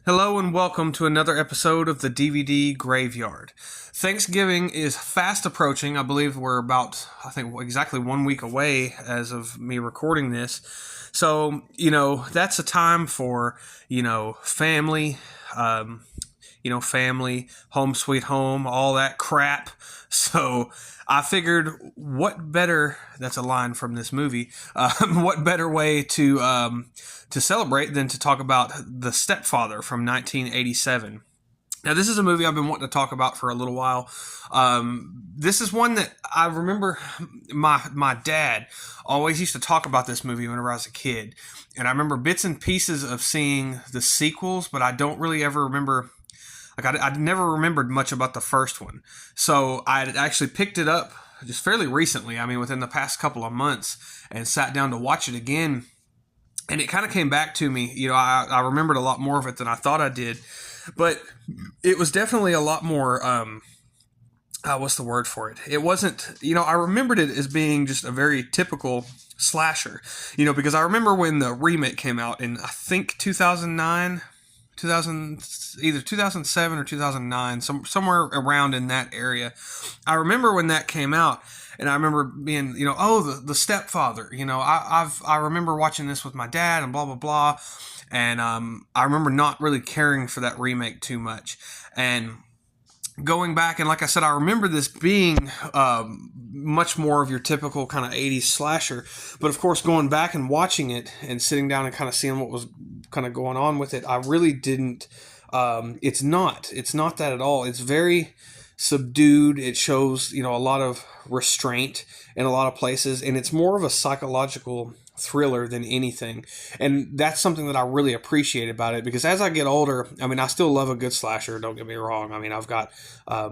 Hello and welcome to another episode of the DVD Graveyard. Thanksgiving is fast approaching. I believe we're about, exactly 1 week away as of me recording this. So, that's a time for, family, family, home sweet home, all that crap. So I figured that's a line from this movie, what better way to celebrate than to talk about The Stepfather from 1987. Now, this is a movie I've been wanting to talk about for a little while. This is one that I remember my dad always used to talk about this movie whenever I was a kid. And I remember bits and pieces of seeing the sequels, but I don't really ever remember. I never remembered much about the first one. So I actually picked it up just fairly recently, within the past couple of months, and sat down to watch it again. And it kind of came back to me. I remembered a lot more of it than I thought I did. But it was definitely a lot more, what's the word for it? It wasn't, I remembered it as being just a very typical slasher. Because I remember when the remake came out in, I think, 2009, either 2007 or 2009, somewhere around in that area. I remember when that came out. And I remember being, the Stepfather. I remember watching this with my dad and blah blah blah, and I remember not really caring for that remake too much. And going back, and like I said, I remember this being much more of your typical kind of 80s slasher. But of course, going back and watching it and sitting down and kind of seeing what was kind of going on with it, I really didn't. It's not that at all. It's very subdued. It shows, a lot of restraint in a lot of places, and it's more of a psychological thriller than anything. And that's something that I really appreciate about it, because as I get older, I still love a good slasher, don't get me wrong. I've got I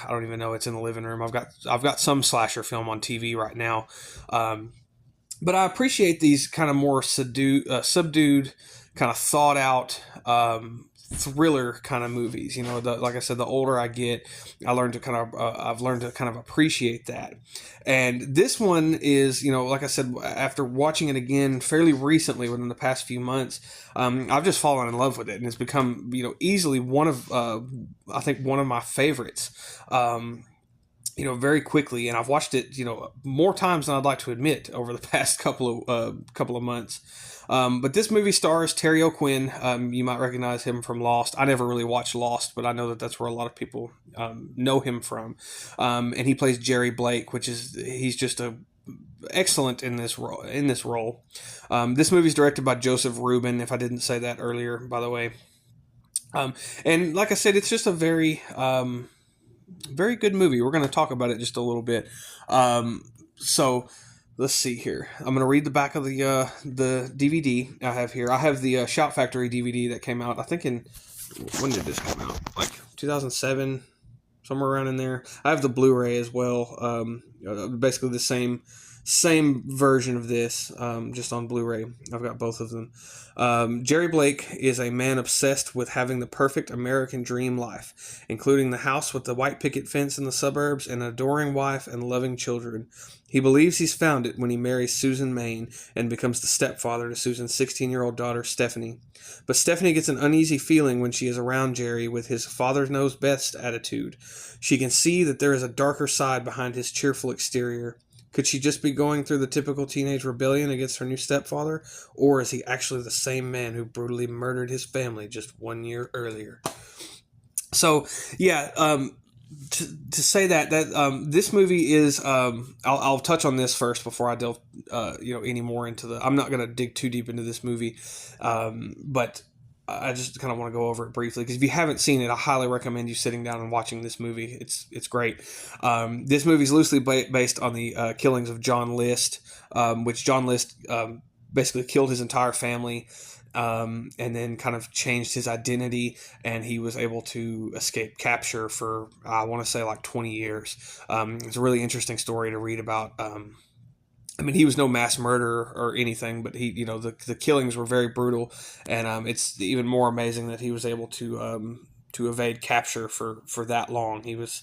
don't even know it's in the living room. I've got some slasher film on TV right now. But I appreciate these kind of more subdued, kind of thought out thriller kind of movies. Like I said, the older I get, I've learned to kind of appreciate that. And this one is, like I said, after watching it again fairly recently, within the past few months, I've just fallen in love with it, and it's become, easily one of my favorites. Very quickly, and I've watched it, more times than I'd like to admit over the past couple of months. But this movie stars Terry O'Quinn. You might recognize him from Lost. I never really watched Lost, but I know that that's where a lot of people know him from. And he plays Jerry Blake, he's just excellent in this role. This movie is directed by Joseph Rubin, if I didn't say that earlier, by the way. And like I said, it's just a very very good movie. We're going to talk about it just a little bit. So let's see here. I'm going to read the back of the DVD I have here. I have the Shout Factory DVD that came out, I think when did this come out? Like 2007, somewhere around in there. I have the Blu-ray as well. Basically the same version of this, just on Blu-ray. I've got both of them. Jerry Blake is a man obsessed with having the perfect American dream life, including the house with the white picket fence in the suburbs, an adoring wife, and loving children. He believes he's found it when he marries Susan Maine and becomes the stepfather to Susan's 16-year-old daughter, Stephanie. But Stephanie gets an uneasy feeling when she is around Jerry with his father knows best attitude. She can see that there is a darker side behind his cheerful exterior. Could she just be going through the typical teenage rebellion against her new stepfather? Or is he actually the same man who brutally murdered his family just 1 year earlier? So, yeah, to say that this movie is, I'll touch on this first before I delve, any more into I'm not going to dig too deep into this movie, but I just kind of want to go over it briefly, because if you haven't seen it, I highly recommend you sitting down and watching this movie. It's great. This movie is loosely based on the killings of John List, which John List basically killed his entire family, and then kind of changed his identity, and he was able to escape capture for, I want to say, like 20 years. It's a really interesting story to read about. He was no mass murderer or anything, but he, the killings were very brutal, and it's even more amazing that he was able to evade capture for that long. He was,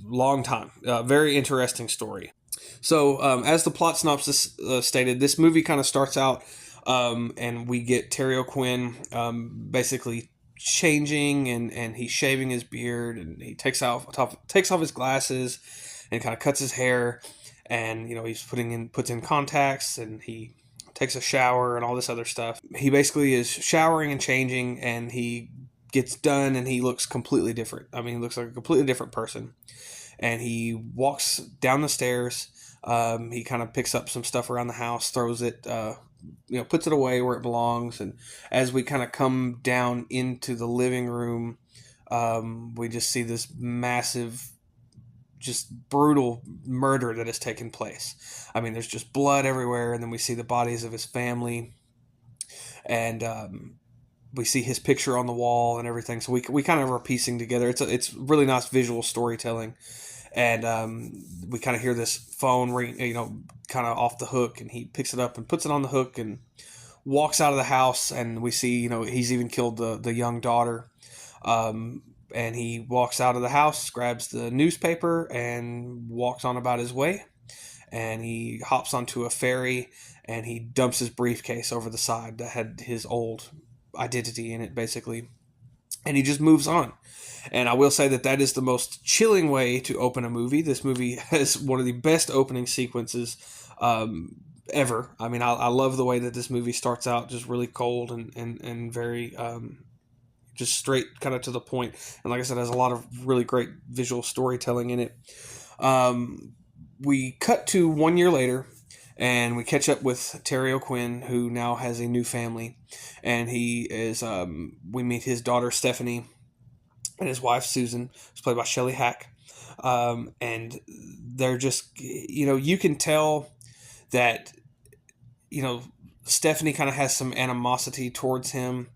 long time. Very interesting story. So, as the plot synopsis stated, this movie kind of starts out And we get Terry O'Quinn basically changing, and he's shaving his beard, and he takes off his glasses and kind of cuts his hair, and he's puts in contacts, and he takes a shower and all this other stuff. He basically is showering and changing, and he gets done, and he looks completely different. I mean, he looks like a completely different person. And he walks down the stairs. He kind of picks up some stuff around the house, throws it, puts it away where it belongs. And as we kind of come down into the living room, we just see this massive, just brutal murder that has taken place. I mean, there's just blood everywhere, and then we see the bodies of his family, and we see his picture on the wall and everything. So we kind of are piecing together. It's really nice visual storytelling, and we kind of hear this phone ring, kind of off the hook, and he picks it up and puts it on the hook and walks out of the house, and we see he's even killed the young daughter. And he walks out of the house, grabs the newspaper, and walks on about his way. And he hops onto a ferry, and he dumps his briefcase over the side that had his old identity in it, basically. And he just moves on. And I will say that is the most chilling way to open a movie. This movie has one of the best opening sequences ever. I mean, I love the way that this movie starts out just really cold and very... just straight kind of to the point. And like I said, has a lot of really great visual storytelling in it. We cut to 1 year later, and we catch up with Terry O'Quinn, who now has a new family. And he is, we meet his daughter, Stephanie, and his wife, Susan, who's played by Shelley Hack. And they're just, you can tell that, Stephanie kind of has some animosity towards him.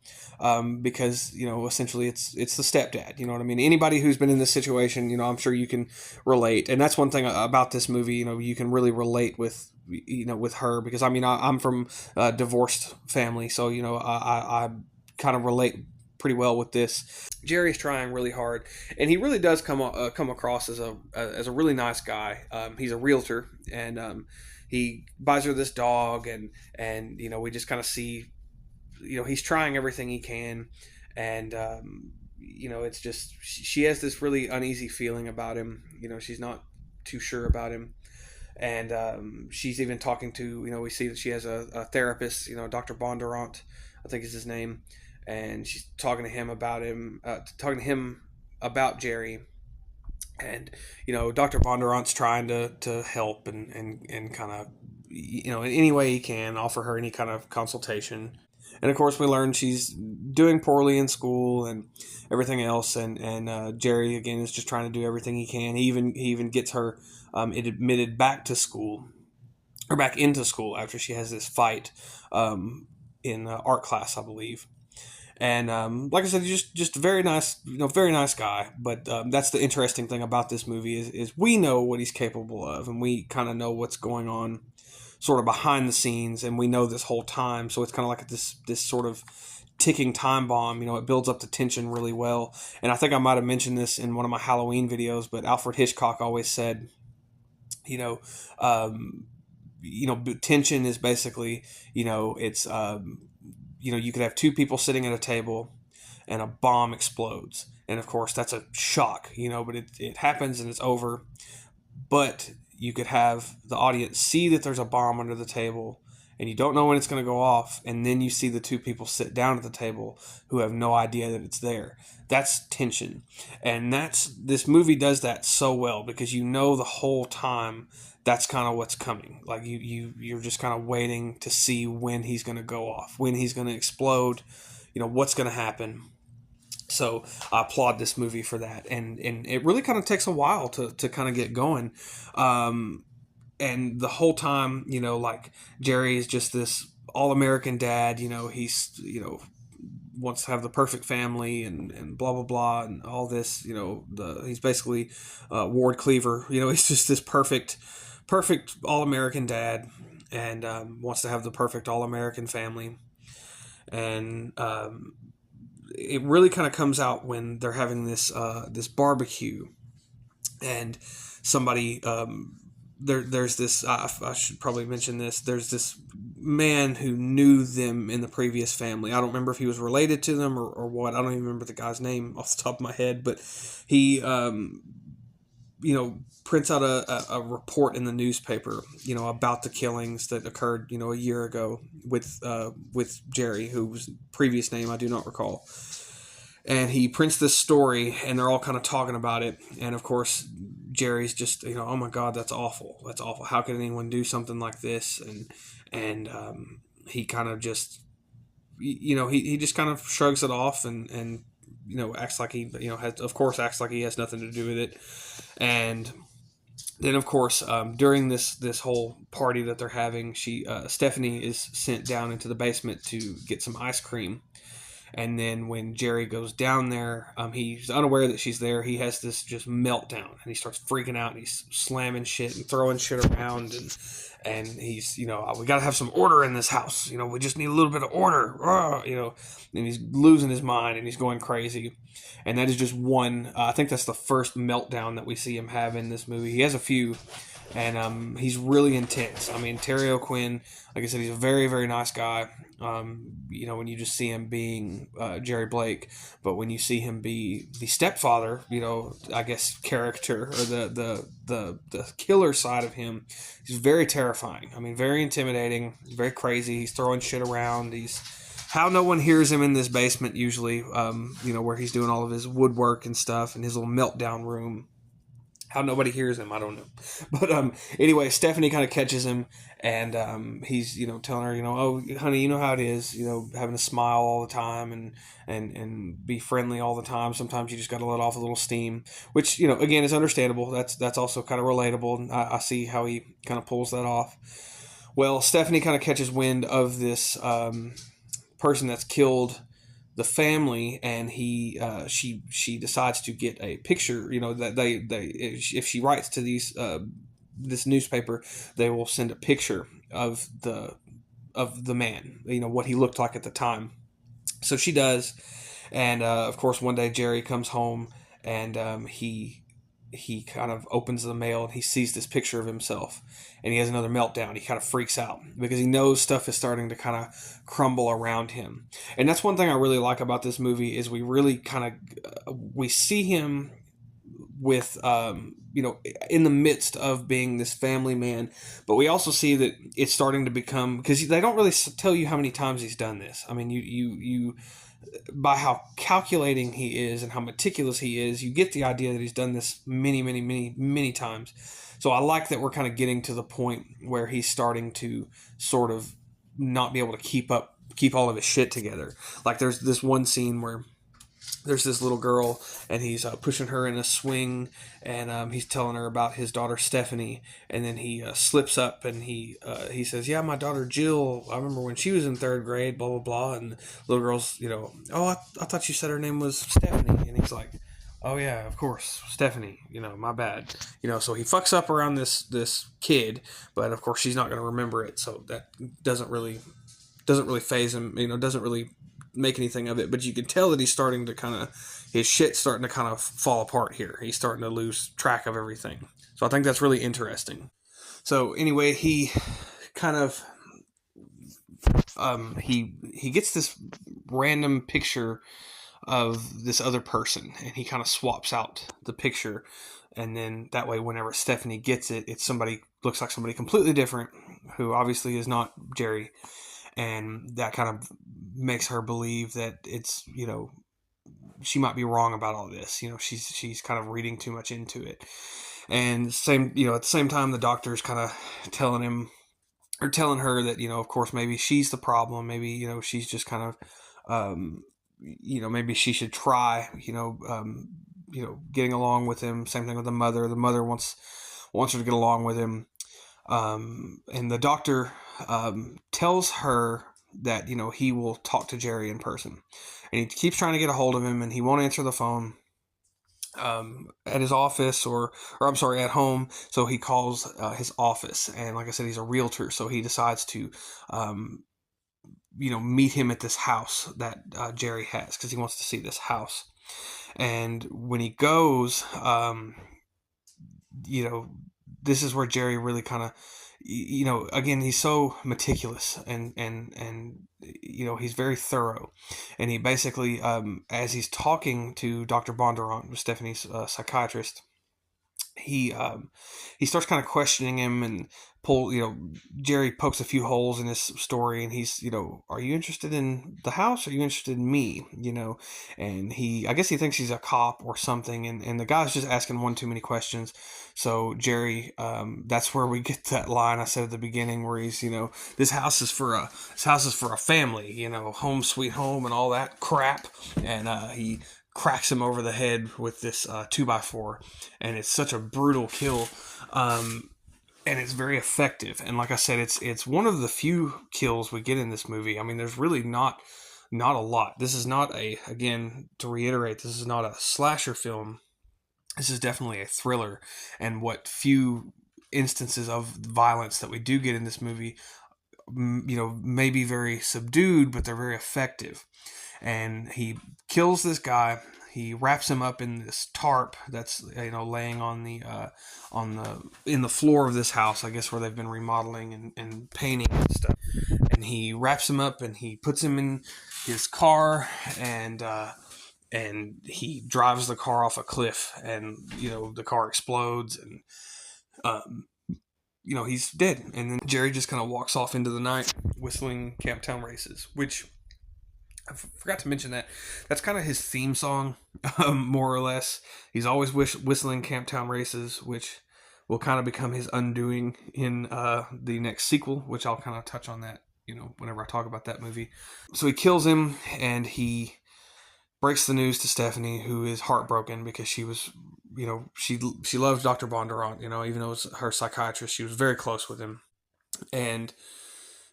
Because essentially it's the stepdad. You know what I mean? Anybody who's been in this situation, I'm sure you can relate. And that's one thing about this movie. You can really relate with with her, because I mean I'm from a divorced family, so I kind of relate pretty well with this. Jerry's trying really hard, and he really does come across as a really nice guy. He's a realtor, and he buys her this dog, and we just kind of see. He's trying everything he can, and it's just she has this really uneasy feeling about him. She's not too sure about him, and she's even talking to we see that she has a therapist, Dr. Bondurant, I think is his name, and she's talking to him about Jerry. And Dr. Bondurant's trying to help and kind of in any way he can offer her any kind of consultation. And of course, we learn she's doing poorly in school and everything else. And Jerry again is just trying to do everything he can. He even gets her admitted back to school, or back into school, after she has this fight in art class, I believe. And like I said, just very nice, very nice guy. But that's the interesting thing about this movie is we know what he's capable of, and we kind of know what's going on sort of behind the scenes, and we know this whole time. So it's kind of like this sort of ticking time bomb. It builds up the tension really well. And I think I might have mentioned this in one of my Halloween videos, but Alfred Hitchcock always said, tension is basically, it's, you could have two people sitting at a table and a bomb explodes. And of course that's a shock, but it happens and it's over. But you could have the audience see that there's a bomb under the table, and you don't know when it's going to go off, and then you see the two people sit down at the table who have no idea that it's there. That's tension. And this movie does that so well, because the whole time that's kind of what's coming. Like you're just kind of waiting to see when he's going to go off, when he's going to explode, what's going to happen. So I applaud this movie for that, and it really kind of takes a while to kind of get going, and the whole time, like Jerry is just this all-American dad. He's wants to have the perfect family and blah blah blah and all this. He's basically Ward Cleaver. He's just this perfect all-American dad, and wants to have the perfect all-American family, and it really kind of comes out when they're having this barbecue, and somebody there's this. I should probably mention this. There's this man who knew them in the previous family. I don't remember if he was related to them or what. I don't even remember the guy's name off the top of my head, but he prints out a report in the newspaper, about the killings that occurred, a year ago with Jerry, whose previous name I do not recall. And he prints this story, and they're all kind of talking about it. And of course, Jerry's just, oh my God, that's awful. That's awful. How could anyone do something like this? And he kind of just, he just kind of shrugs it off and acts like he, acts like he has nothing to do with it. And then, of course, during this whole party that they're having, Stephanie is sent down into the basement to get some ice cream. And then when Jerry goes down there, he's unaware that she's there. He has this just meltdown, and he starts freaking out, and he's slamming shit and throwing shit around, and he's, we got to have some order in this house. We just need a little bit of order, and he's losing his mind, and he's going crazy. And that is just one. I think that's the first meltdown that we see him have in this movie. He has a few. And he's really intense. I mean, Terry O'Quinn, like I said, he's a very, very nice guy. When you just see him being Jerry Blake, but when you see him be the stepfather, I guess character or the killer side of him, he's very terrifying. I mean, very intimidating, very crazy. He's throwing shit around. He's how no one hears him in this basement usually, where he's doing all of his woodwork and stuff in his little meltdown room. How nobody hears him, I don't know. But anyway, Stephanie kind of catches him, and he's telling her, oh honey, you know how it is, having to smile all the time and be friendly all the time. Sometimes you just got to let off a little steam, which again is understandable. That's also kind of relatable. I see how he kind of pulls that off. Well, Stephanie kind of catches wind of this person that's killed the family, and she decides to get a picture. That they if she writes to this newspaper, they will send a picture of the man, what he looked like at the time. So she does, and of course one day Jerry comes home, and he kind of opens the mail, and he sees this picture of himself, and he has another meltdown. He kind of freaks out because he knows stuff is starting to kind of crumble around him. And that's one thing I really like about this movie is we really kind of we see him with in the midst of being this family man, but we also see that it's starting to become, because they don't really tell you how many times he's done this. I mean, you by how calculating he is and how meticulous he is, you get the idea that he's done this many, many, many, many times. So I like that we're kind of getting to the point where he's starting to sort of not be able to keep all of his shit together. Like there's this one scene where there's this little girl, and he's pushing her in a swing, and he's telling her about his daughter Stephanie, and then he slips up, and he says, yeah, my daughter Jill, I remember when she was in third grade, blah blah blah. And the little girl's, oh, I thought you said her name was Stephanie. And he's like, oh yeah, of course, Stephanie, my bad. So he fucks up around this kid, but of course she's not going to remember it, so that doesn't really phase him, doesn't really make anything of it. But you can tell that he's starting to his shit's starting to kind of fall apart here. He's starting to lose track of everything. So I think that's really interesting. So anyway, he kind of he gets this random picture of this other person, and he kind of swaps out the picture, and then that way whenever Stephanie gets it, it's somebody, looks like somebody completely different, who obviously is not Jerry. And that kind of makes her believe that it's, she might be wrong about all this. She's kind of reading too much into it. And at the same time, the doctor's kind of telling her that, of course, maybe she's the problem. Maybe, she's just kind of, maybe she should try, getting along with him. Same thing with the mother. The mother wants her to get along with him. And the doctor tells her that, he will talk to Jerry in person. And he keeps trying to get a hold of him, and he won't answer the phone at his office or I'm sorry, at home. So he calls his office. And like I said, he's a realtor. So he decides to, meet him at this house that Jerry has, because he wants to see this house. And when he goes, this is where Jerry really kind of, again, he's so meticulous, and he's very thorough, and he basically, as he's talking to Dr. Bondurant, Stephanie's psychiatrist, he he starts kind of questioning him, and Jerry pokes a few holes in his story, and he's, are you interested in the house, or are you interested in me, and I guess he thinks he's a cop or something, and the guy's just asking one too many questions. So Jerry, that's where we get that line I said at the beginning, where he's, this house is for a family, home sweet home and all that crap, and he cracks him over the head with this 2x4, and it's such a brutal kill, and it's very effective. And like I said, it's one of the few kills we get in this movie. I mean, there's really not a lot. This is not again, to reiterate, this is not a slasher film. This is definitely a thriller, and what few instances of violence that we do get in this movie, may be very subdued, but they're very effective. And he kills this guy. He wraps him up in this tarp that's laying on the in the floor of this house, I guess, where they've been remodeling and painting and stuff. And he wraps him up, and he puts him in his car, and he drives the car off a cliff, and the car explodes, and he's dead. And then Jerry just kind of walks off into the night whistling Camptown Races, which I forgot to mention that's kind of his theme song, more or less. He's always whistling Camptown Races, which will kind of become his undoing in the next sequel, which I'll kind of touch on that, whenever I talk about that movie. So he kills him, and he breaks the news to Stephanie, who is heartbroken because she was, she loves Dr. Bondurant, even though it was her psychiatrist, she was very close with him. And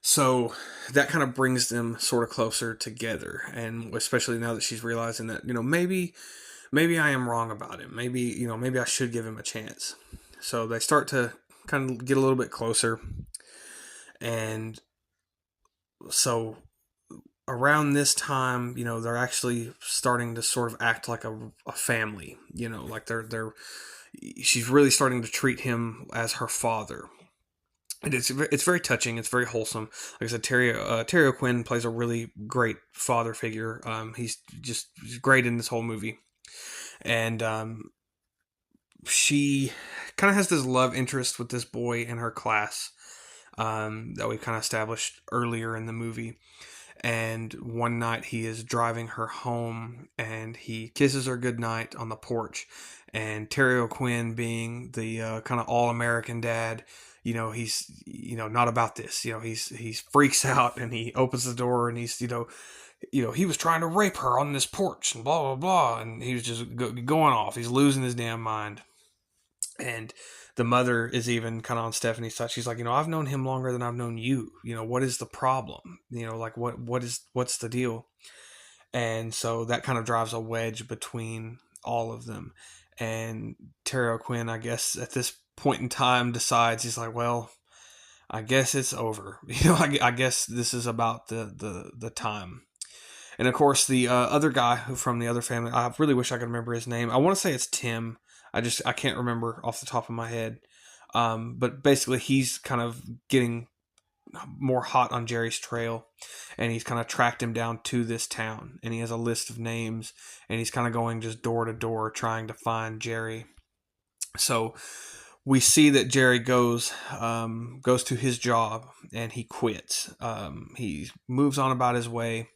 so that kind of brings them sort of closer together, and especially now that she's realizing that, maybe I am wrong about him. Maybe I should give him a chance. So they start to kind of get a little bit closer, and so around this time, they're actually starting to sort of act like a family. Like she's really starting to treat him as her father. And it's very touching. It's very wholesome. Like I said, Terry O'Quinn plays a really great father figure. He's great in this whole movie, and she kind of has this love interest with this boy in her class, that we kind of established earlier in the movie. And one night he is driving her home, and he kisses her goodnight on the porch. And Terry O'Quinn, being the kind of all-American dad, he's not about this. He's freaks out, and he opens the door, and he's he was trying to rape her on this porch, and blah blah blah, and he was just going off. He's losing his damn mind. And the mother is even kind of on Stephanie's side. She's like, I've known him longer than I've known you. What is the problem? Like what's the deal? And so that kind of drives a wedge between all of them. And Terry O'Quinn, I guess, at this point in time decides, he's like, well, I guess it's over. I guess this is about the time. And of course, the other guy from the other family, I really wish I could remember his name. I want to say it's Tim. I can't remember off the top of my head. But basically, he's kind of getting more hot on Jerry's trail, and he's kind of tracked him down to this town, and he has a list of names, and he's kind of going just door to door trying to find Jerry. So we see that Jerry goes to his job, and he quits. He moves on about his way,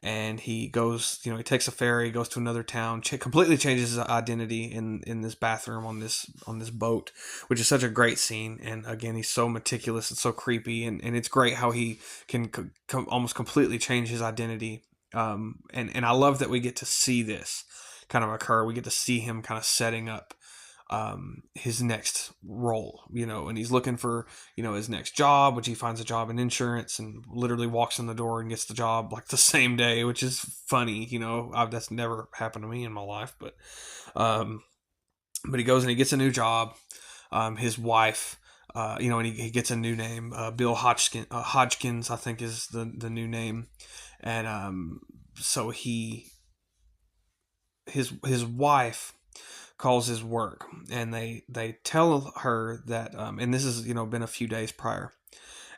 and he goes, he takes a ferry, goes to another town, completely changes his identity in this bathroom on this boat, which is such a great scene. And again, he's so meticulous and so creepy, and it's great how he can almost completely change his identity. And I love that we get to see this kind of occur. We get to see him kind of setting up his next role, and he's looking for, his next job, which he finds a job in insurance, and literally walks in the door and gets the job like the same day, which is funny. That's never happened to me in my life, but he goes and he gets a new job. His wife, and he gets a new name, Bill Hodgkins, I think is the new name. And so his wife calls his work, and they tell her that, and this has been a few days prior.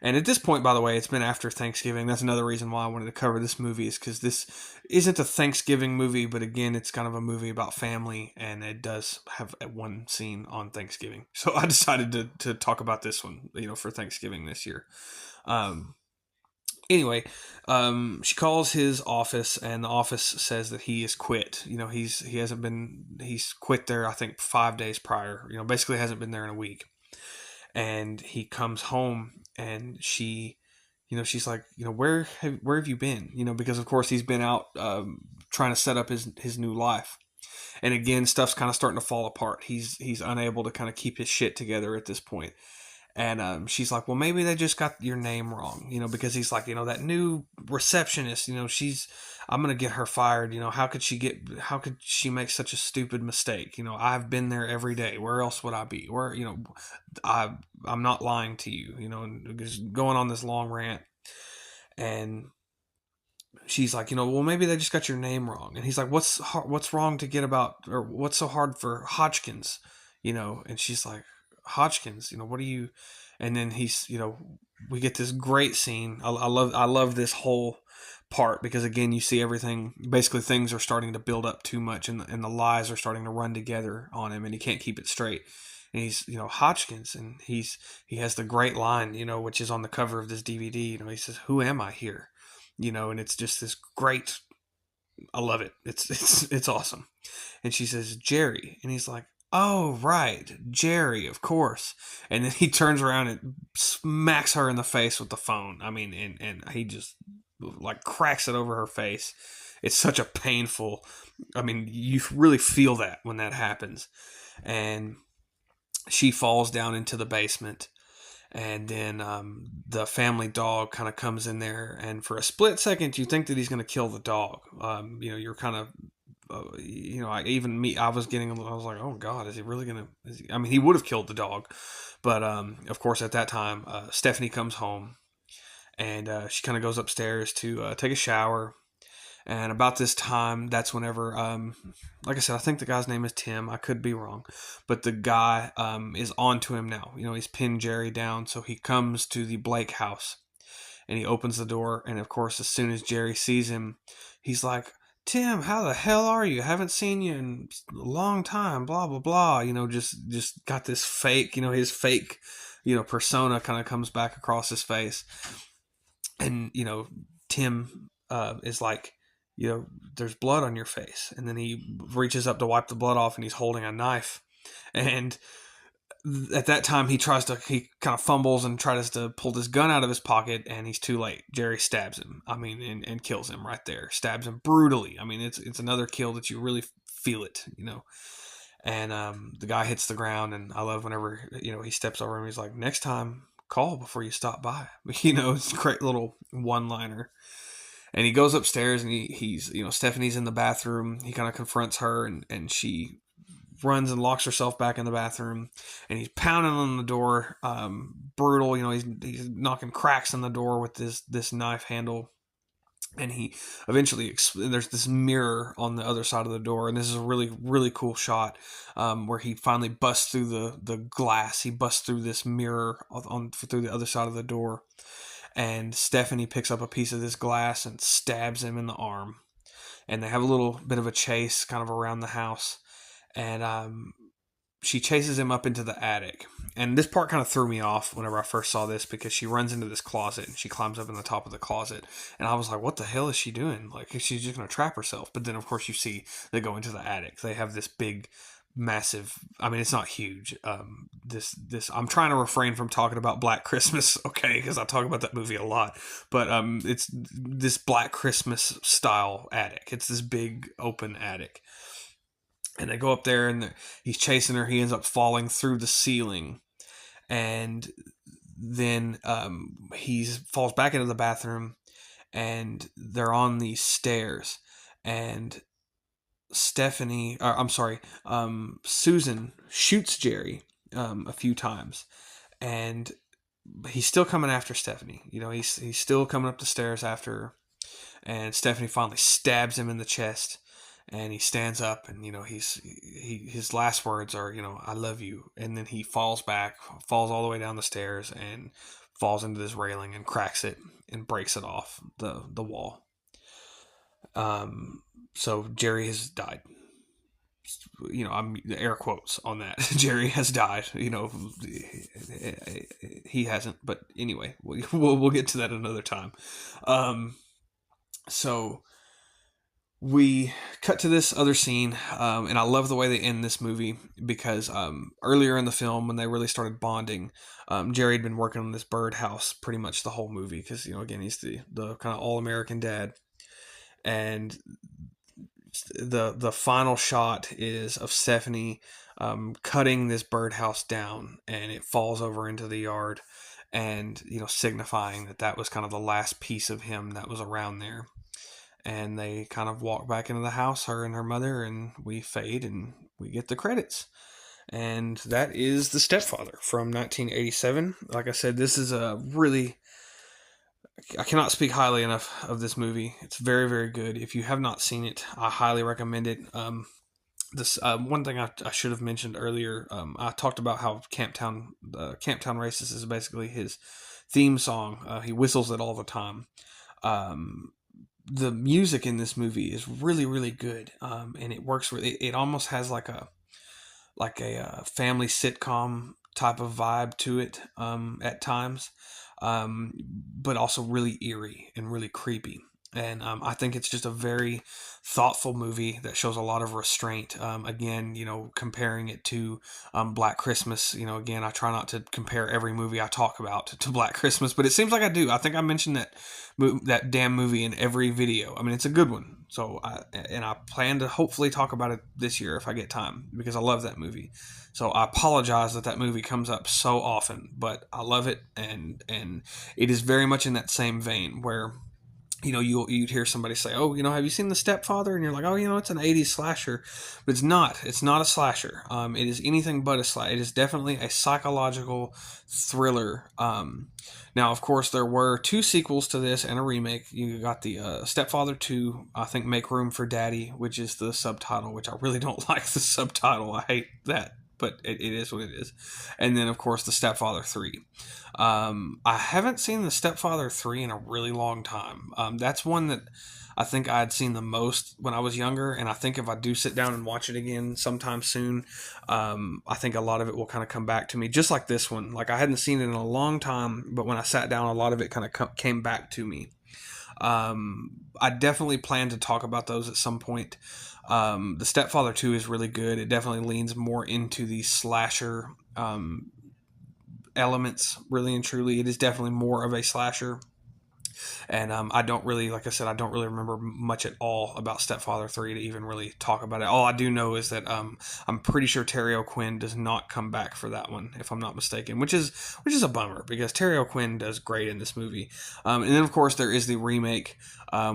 And at this point, by the way, it's been after Thanksgiving. That's another reason why I wanted to cover this movie, is because this isn't a Thanksgiving movie, but again, it's kind of a movie about family, and it does have one scene on Thanksgiving. So I decided to talk about this one, for Thanksgiving this year. Um, anyway, she calls his office, and the office says that he is quit. He's quit there, I think, 5 days prior. Basically hasn't been there in a week. And he comes home, and she's like, where have you been? Because of course he's been out trying to set up his new life. And again, stuff's kind of starting to fall apart. He's unable to kind of keep his shit together at this point. And she's like, well, maybe they just got your name wrong, because he's like, that new receptionist, I'm going to get her fired. How could she make such a stupid mistake? I've been there every day. Where else would I be? I'm not lying to you, and just going on this long rant. And she's like, well, maybe they just got your name wrong. And he's like, what's wrong to get about, or what's so hard for Hodgkins, and she's like, Hodgkins, what do you? And then we get this great scene. I love this whole part, because again, you see everything, basically things are starting to build up too much, and the lies are starting to run together on him, and he can't keep it straight. And he's, Hodgkins, and he has the great line, which is on the cover of this DVD. He says, "Who am I here?" And it's just this great. I love it. It's awesome. And she says, "Jerry," and he's like, "Oh, right, Jerry, of course." And then he turns around and smacks her in the face with the phone. I mean, and he just like cracks it over her face. It's such a painful, you really feel that when that happens. And she falls down into the basement. And then the family dog kind of comes in there. And for a split second, you think that he's going to kill the dog. You're kind of, I was getting a little, I was like, oh God, is he really going to, he would have killed the dog. But, of course, at that time, Stephanie comes home, and she kind of goes upstairs to take a shower. And about this time, that's whenever, like I said, I think the guy's name is Tim. I could be wrong. But the guy is on to him now. He's pinned Jerry down. So he comes to the Blake house, and he opens the door. And, of course, as soon as Jerry sees him, he's like, "Tim, how the hell are you? Haven't seen you in a long time, blah, blah, blah." Just got this fake, his fake, persona kind of comes back across his face. And, Tim is like, "There's blood on your face." And then he reaches up to wipe the blood off, and he's holding a knife. And at that time, he kind of fumbles and tries to pull this gun out of his pocket, and he's too late. Jerry stabs him. And kills him right there. Stabs him brutally. It's another kill that you really feel it, And the guy hits the ground, and I love whenever, he steps over him. He's like, "Next time, call before you stop by." It's a great little one-liner. And he goes upstairs, and he's Stephanie's in the bathroom. He kind of confronts her, and she runs and locks herself back in the bathroom, and he's pounding on the door, brutal. He's knocking cracks in the door with this knife handle. And he eventually, there's this mirror on the other side of the door, and this is a really, really cool shot where he finally busts through the glass. He busts through this mirror through the other side of the door. And Stephanie picks up a piece of this glass and stabs him in the arm. And they have a little bit of a chase kind of around the house. And she chases him up into the attic. And this part kind of threw me off whenever I first saw this, because she runs into this closet, and she climbs up in the top of the closet. And I was like, what the hell is she doing? Like, she's just going to trap herself. But then, of course, you see they go into the attic. They have this big, massive, it's not huge. This I'm trying to refrain from talking about Black Christmas, okay, because I talk about that movie a lot. But it's this Black Christmas style attic. It's this big open attic. And they go up there, and he's chasing her. He ends up falling through the ceiling. And then he falls back into the bathroom, and they're on these stairs. And Susan shoots Jerry a few times. And he's still coming after Stephanie. He's still coming up the stairs after her. And Stephanie finally stabs him in the chest. and he stands up, and his last words are, I love you, and then he falls back, falls all the way down the stairs, and falls into this railing and cracks it and breaks it off the wall. So Jerry has died. I'm air quotes on that. Jerry has died. He hasn't, but anyway, we'll get to that another time. So we cut to this other scene, and I love the way they end this movie because earlier in the film, when they really started bonding, Jerry had been working on this birdhouse pretty much the whole movie because, again, he's the kind of all-American dad. And the final shot is of Stephanie cutting this birdhouse down, and it falls over into the yard, and signifying that was kind of the last piece of him that was around there. And they kind of walk back into the house, her and her mother, and we fade and we get the credits. And that is The Stepfather from 1987. Like I said, this is a really, I cannot speak highly enough of this movie. It's very, very good. If you have not seen it, I highly recommend it. This one thing I should have mentioned earlier, I talked about how Camptown Racist is basically his theme song. He whistles it all the time. The music in this movie is really, really good, and it works. It almost has like a family sitcom type of vibe to it at times, but also really eerie and really creepy. And I think it's just a very thoughtful movie that shows a lot of restraint. Again, comparing it to Black Christmas. Again, I try not to compare every movie I talk about to Black Christmas, but it seems like I do. I think I mentioned that damn movie in every video. I mean, it's a good one. So I plan to hopefully talk about it this year if I get time, because I love that movie. So I apologize that movie comes up so often, but I love it, and it is very much in that same vein where you'd hear somebody say, "Oh, have you seen The Stepfather?" And you're like, "Oh, it's an '80s slasher," but it's not. It's not a slasher. It is anything but a slasher. It is definitely a psychological thriller. Now, of course, there were 2 sequels to this and a remake. You got the Stepfather 2, I think, Make Room for Daddy, which is the subtitle, which I really don't like the subtitle. I hate that, but it is what it is. And then, of course, the Stepfather 3. I haven't seen the Stepfather 3 in a really long time. That's one that I think I had seen the most when I was younger, and I think if I do sit down and watch it again sometime soon, I think a lot of it will kind of come back to me, just like this one. Like, I hadn't seen it in a long time, but when I sat down, a lot of it kind of came back to me. I definitely plan to talk about those at some point. The Stepfather 2 is really good. It definitely leans more into the slasher elements, really and truly. It is definitely more of a slasher. And I don't really, like I said, I don't really remember much at all about Stepfather 3 to even really talk about it. All I do know is that I'm pretty sure Terry O'Quinn does not come back for that one, if I'm not mistaken, which is a bummer, because Terry O'Quinn does great in this movie. And then, of course, there is the remake,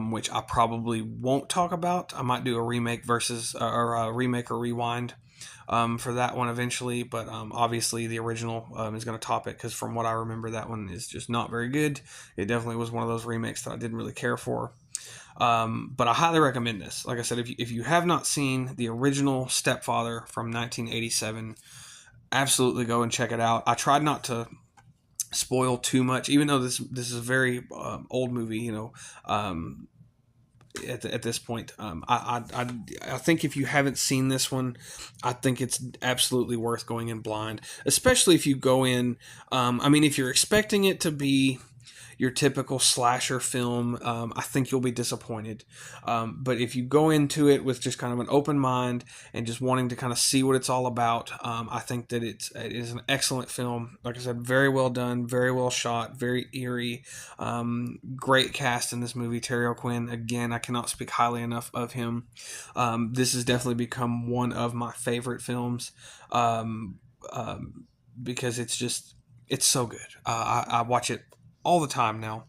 which I probably won't talk about. I might do a remake or a remake or rewind for that one eventually, but obviously the original is going to top it, because from what I remember, that one is just not very good. It definitely was one of those remakes that I didn't really care for, but I highly recommend this. Like I said, if you have not seen the original Stepfather from 1987, absolutely go and check it out. I tried not to spoil too much, even though this is a very old movie, at this point. I think if you haven't seen this one, I think it's absolutely worth going in blind, especially if you go in, if you're expecting it to be your typical slasher film, I think you'll be disappointed. But if you go into it with just kind of an open mind and just wanting to kind of see what it's all about, I think that it is an excellent film. Like I said, very well done, very well shot, very eerie. Great cast in this movie. Terry O'Quinn, again, I cannot speak highly enough of him. This has definitely become one of my favorite films, because it's so good. I watch it all the time now,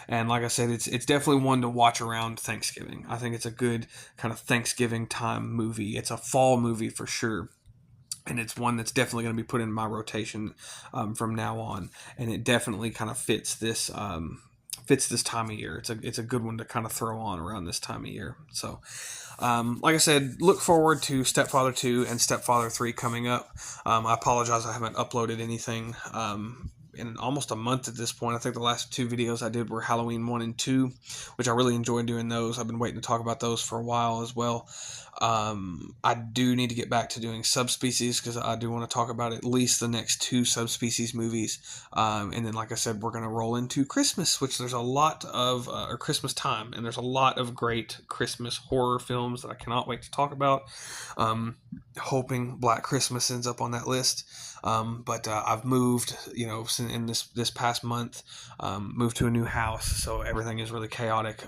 and like I said, it's definitely one to watch around Thanksgiving. I think it's a good kind of Thanksgiving time movie. It's a fall movie for sure, and it's one that's definitely going to be put in my rotation from now on, and it definitely kind of fits this fits this time of year. It's a good one to kind of throw on around this time of year. So, like I said, look forward to Stepfather 2 and Stepfather 3 coming up. I apologize I haven't uploaded anything in almost a month at this point. I think the last 2 videos I did were Halloween 1 and 2, which I really enjoyed doing those. I've been waiting to talk about those for a while as well. I do need to get back to doing Subspecies because I do want to talk about at least the next 2 Subspecies movies. And then, like I said, we're going to roll into Christmas, which there's a lot of, or Christmas time, and there's a lot of great Christmas horror films that I cannot wait to talk about. Hoping Black Christmas ends up on that list. But I've moved, in this past month, moved to a new house, so everything is really chaotic.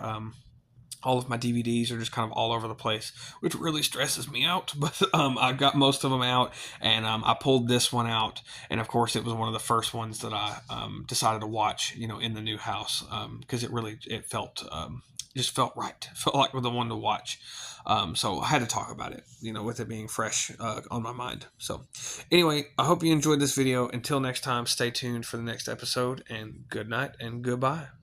All of my DVDs are just kind of all over the place, which really stresses me out. But I got most of them out, and I pulled this one out. And of course, it was one of the first ones that I decided to watch, in the new house, because it felt just felt right. It felt like the one to watch. So I had to talk about it, with it being fresh on my mind. So anyway, I hope you enjoyed this video. Until next time, stay tuned for the next episode, and good night and goodbye.